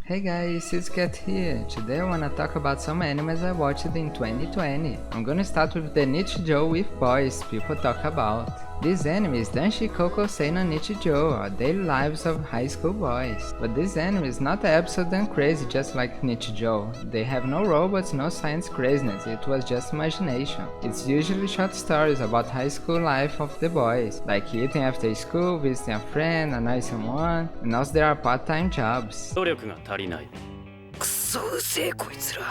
Hey guys, it's Cat here. Today I wanna talk about some animes I watched in 2020. I'm gonna start with the Nichijou with boys people talk about. This anime is Danshi Kokusei no Nichijou, or daily lives of high school boys. But this anime is not absurd and crazy just like Nichijou. They have no robots, no science craziness, it was just imagination. It's usually short stories about high school life of the boys, like eating after school, visiting a friend, annoying someone, and also there are part-time jobs. 努力が足りない。くそうせえこいつら。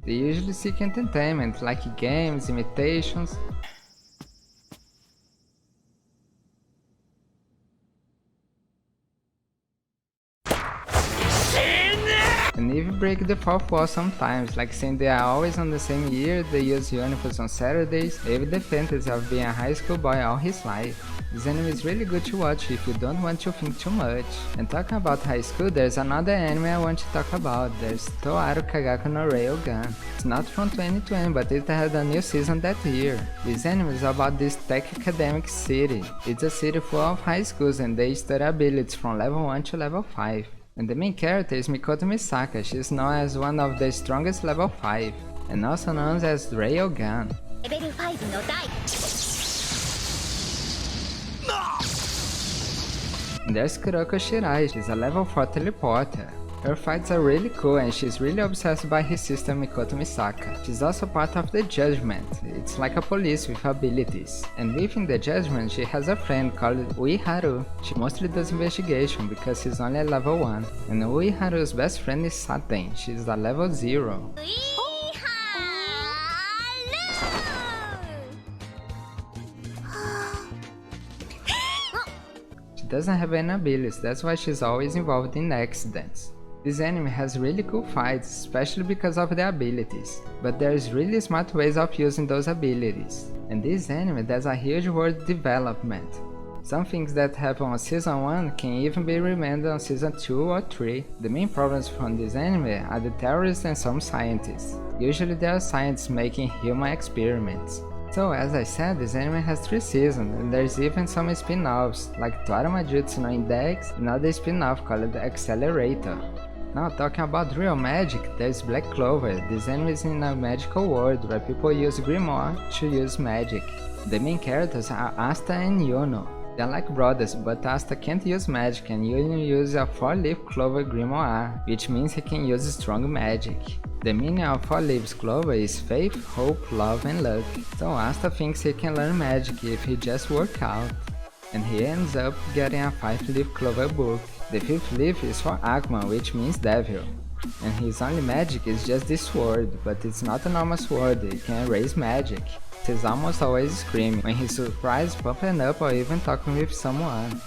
They usually seek entertainment, like games, imitations, and even break the fourth wall sometimes, like saying they are always on the same year, they use uniforms on Saturdays, they have the fantasy of being a high school boy all his life. This anime is really good to watch if you don't want to think too much. And talking about high school, there's another anime I want to talk about. There's Toaru Kagaku no Railgun. It's not from 2020, but it had a new season that year. This anime is about this tech academic city. It's a city full of high schools and they study abilities from level 1 to level 5. And the main character is Mikoto Misaka. She's known as one of the strongest level 5, and also known as Railgun. Level 5 の第 And there's Kuroko Shirai, she's a level 4 teleporter. Her fights are really cool and she's really obsessed by his sister Mikoto Misaka. She's also part of the Judgment, it's like a police with abilities. And within the Judgment she has a friend called Uiharu. She mostly does investigation because he's only at level 1. And Uiharu's best friend is Saten, she's a level 0. She doesn't have any abilities, that's why she's always involved in accidents. This anime has really cool fights, especially because of the abilities, but there's really smart ways of using those abilities. And this anime there's a huge world development. Some things that happen on season 1 can even be remembered on season 2 or 3. The main problems from this anime are the terrorists and some scientists. Usually there are scientists making human experiments. So as I said, this anime has 3 seasons, and there's even some spin-offs, like Toaru Majutsu no Index, another spin-off called Accelerator. Now talking about real magic, there's Black Clover. This anime is in a magical world where people use Grimoire to use magic. The main characters are Asta and Yuno. They're like brothers, but Asta can't use magic and Yuno uses a 4-leaf clover Grimoire, which means he can use strong magic. The meaning of 4 leaves clover is faith, hope, love and luck. So Asta thinks he can learn magic if he just works out. And he ends up getting a 5-leaf clover book. The 5th leaf is for Akuma, which means devil. And his only magic is just this sword, but it's not a normal sword, it can erase magic. He's almost always screaming when he's surprised, pumping up or even talking with someone.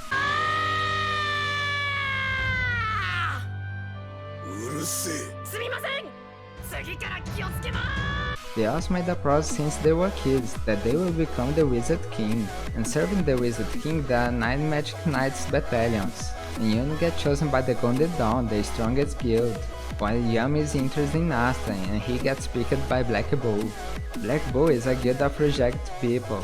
They also made a promise since they were kids that they will become the Wizard King, and serving the Wizard King there are 9 Magic Knights battalions, and Yuno gets chosen by the Golden Dawn, the strongest guild, while Yami is interested in Asta and he gets picked by Black Bull. Black Bull is a guild of reject people.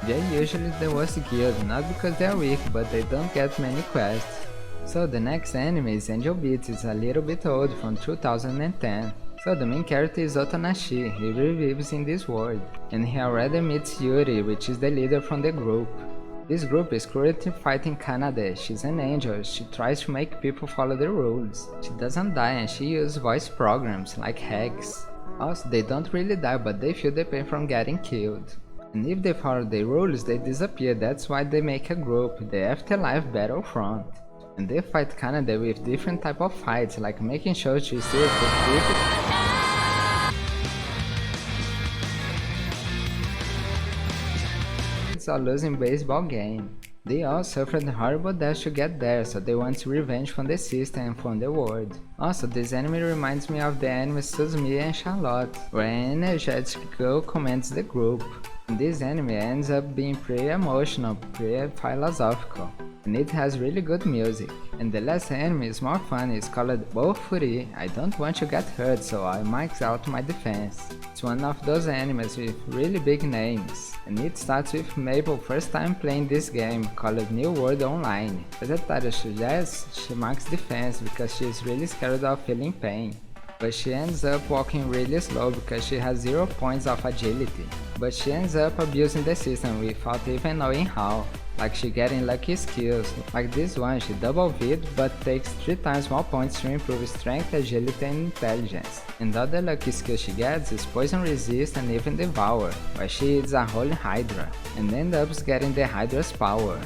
They're usually the worst guild, not because they're weak, but they don't get many quests. So the next anime is Angel Beats, it's a little bit old, from 2010. So the main character is Otonashi, he revives in this world, and he already meets Yuri, which is the leader from the group. This group is currently fighting Kanade. She's an angel, she tries to make people follow the rules. She doesn't die and she uses voice programs like hacks. Also, they don't really die, but they feel the pain from getting killed. And if they follow the rules, they disappear, that's why they make a group, the Afterlife Battlefront. And they fight Kanade with different type of fights, like making sure she still or losing baseball game. They all suffered horrible deaths to get there, so they want revenge from the system and from the world. Also, this anime reminds me of the anime Suzumiya and Charlotte, where an energetic girl commands the group. And this anime ends up being pretty emotional, pretty philosophical. and it has really good music. And the last enemy is more fun, it's called Bofuri. I don't want to get hurt, so I max out my defense. It's one of those enemies with really big names, and it starts with Maple first time playing this game called New World Online. As Ataru suggests, she max defense because she is really scared of feeling pain. But she ends up walking really slow because she has 0 points of agility. But she ends up abusing the system without even knowing how. Like she getting lucky skills, like this one she double vid but takes 3 times more points to improve strength, agility and intelligence. And other lucky skill she gets is poison resist and even devour, where she is a holy hydra, and ends up getting the hydra's power.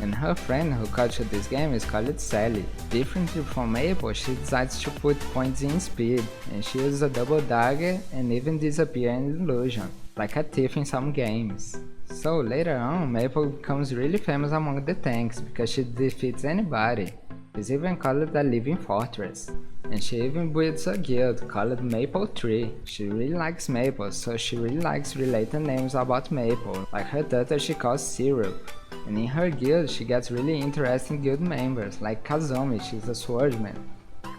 And her friend who cultured this game is called Sally. Differently from Maple, she decides to put points in speed, and she uses a double dagger and even disappear in illusion, like a thief in some games. So later on, Maple becomes really famous among the tanks because she defeats anybody. She's even called a living fortress. And she even builds a guild called Maple Tree. She really likes Maple, so she really likes related names about Maple, like her turtle she calls Syrup. And in her guild she gets really interesting guild members like Kazumi, she's a swordsman,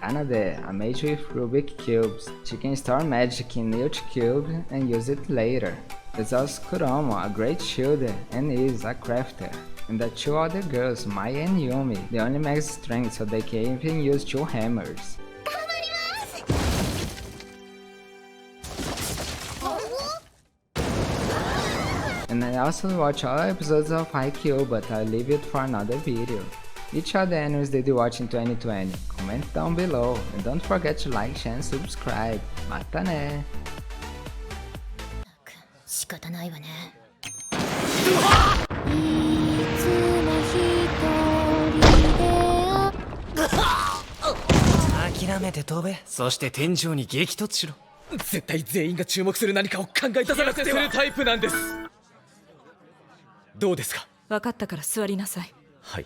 Kanade, a mage with Rubik cubes. She can store magic in each cube and use it later. There's also Kuromo, a great shielder, and is a crafter. And the 2 other girls, Maya and Yumi, they only max strength so they can even use 2 hammers. And I also watch all episodes of Haikyuu, but I'll leave it for another video. Which are the animes did you watch in 2020? Comment down below, and don't forget to like, share and subscribe. Mata ne! 仕方ないわね。諦めて飛べ。そして天井に激突しろ。絶対全員が注目する何かを考え出さなくては。するタイプなんです。どうですか。分かったから座りなさい。はい。